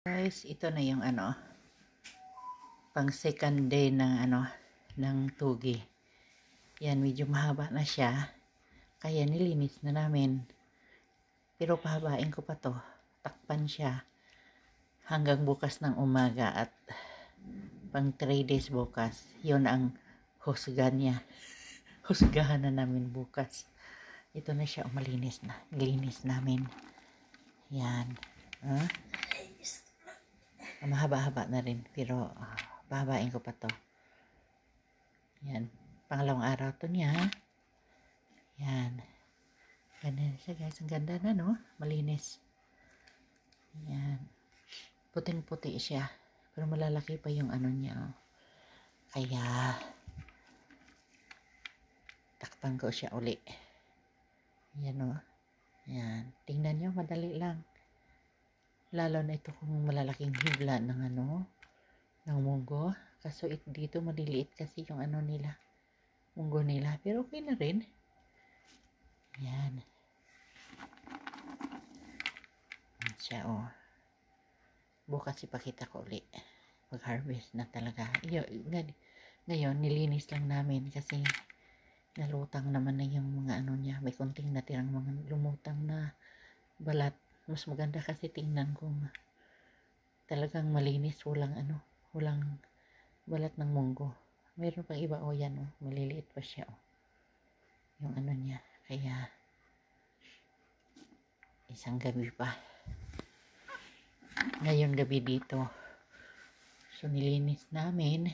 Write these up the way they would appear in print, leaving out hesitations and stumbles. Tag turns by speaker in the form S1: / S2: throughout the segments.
S1: Guys, ito na yung pang second day ng tugi. Yan, medyo mahaba na siya. Kaya nilinis na namin. Pero pahabain ko pa to. Takpan siya hanggang bukas ng umaga at pang 3 days bukas. Yun ang husga niya. Husgahan na namin bukas. Ito na siya, malinis na. Nilinis namin. Yan. Mahaba-haba na rin, pero pahabain ko pa to. Yan, pangalawang araw to niya. Yan, ganyan siya guys, ang ganda na no, malinis. Yan, puting-puti siya, pero malalaki pa yung niya. Kaya takpan ko siya uli. Yan o, yan, tingnan nyo, madali lang. Lalo na ito kung malalaking hibla ng ng munggo. Kaso dito maliliit kasi yung nila, munggo nila. Pero okay na rin. Yan. Yan siya Bukas ipakita ko ulit. Pag-harvest na talaga. Ngayon, nilinis lang namin kasi nalutang naman na yung mga niya. May konting natirang mga lumutang na balat. Mas maganda kasi tingnan kung talagang malinis, walang balat ng munggo. Meron pang iba yan maliliit pa siya yung niya. Kaya isang gabi pa. Ngayon gabi dito. So nilinis namin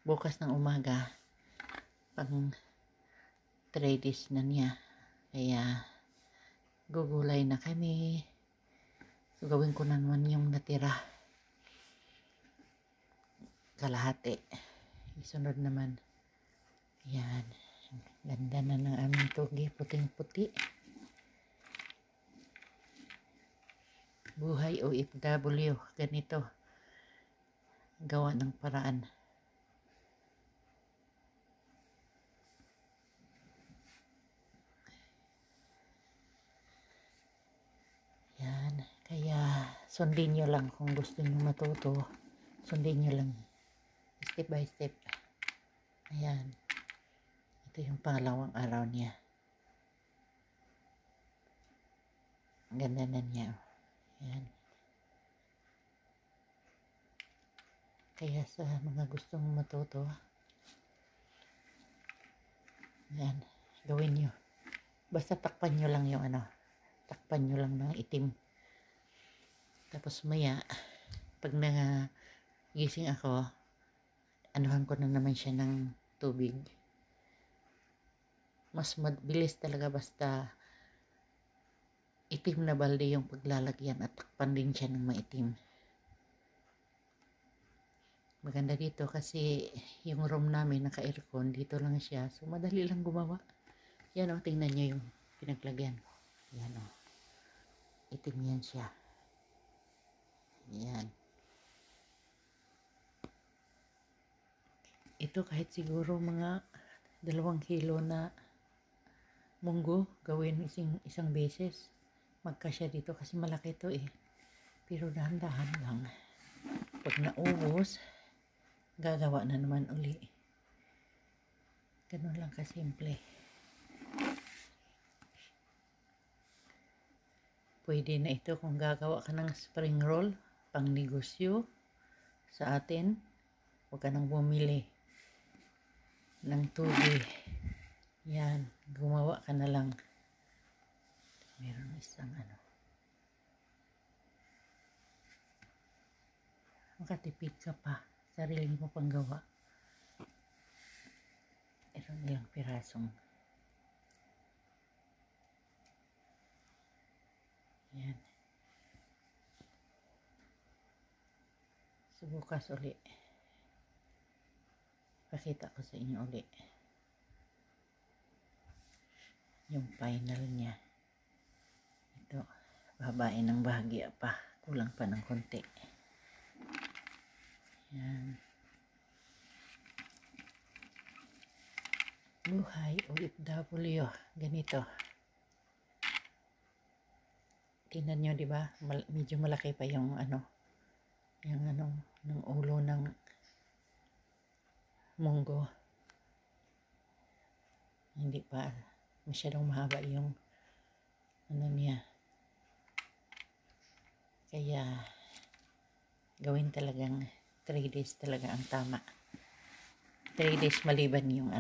S1: bukas ng umaga pang 3 days na niya. Kaya gugulay na kami. So, gawin ko naman yung natira. Kalahati. Isunod naman. Yan. Ganda na ng aming tugi. Puting-puti. Buhay OFW. Ganito. Gawa ng paraan. Kaya sundin nyo lang kung gusto nyo matuto. Sundin nyo lang. Step by step. Ayan. Ito yung pangalawang araw niya. Ang ganda na niya. Ayan. Kaya sa mga gustong matuto, ayan, gawin nyo. Basta takpan nyo lang yung takpan nyo lang ng itim. Tapos maya, pag nagising ako, anuhan ko na naman siya ng tubig. Mas mabilis talaga basta itim na balde yung paglalagyan at takpan din siya ng maitim. Maganda dito kasi yung room namin naka-aircon, dito lang siya. So madali lang gumawa. Yan tingnan nyo yung pinaglagyan ko. Yan itim yan siya. Yan. Ito kahit siguro mga 2 kilo na munggo gawin isang beses. Magkasya dito kasi malaki ito Pero dahan-dahan lang. Pag naubos, gagawa na naman uli. Ganun lang kasimple. Pwede na ito kung gagawa ka ng spring roll. Pang negosyo sa atin, huwag ka nang bumili ng tugi. Yan, gumawa ka na lang. Meron isang makatipid ka pa, sarili mo pang gawa. Meron ilang pirasong. Yan. So, bukas uli. Pakita ko sa inyo uli. Yung final niya. Ito. Babain ng bahagya pa. Kulang pa ng konti. Yan. Buhay OFW. Ganito. Tingnan nyo, di ba? Medyo malaki pa yung yung ng ulo ng munggo. Hindi pa masyadong mahaba yung niya. Kaya gawin talagang 3 days talaga ang tama. 3 days maliban yung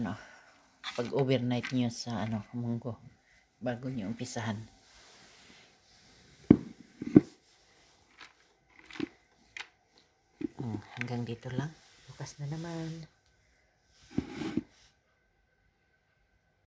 S1: pag overnight nyo sa munggo bago nyo umpisahan. Hanggang dito lang. Bukas na naman.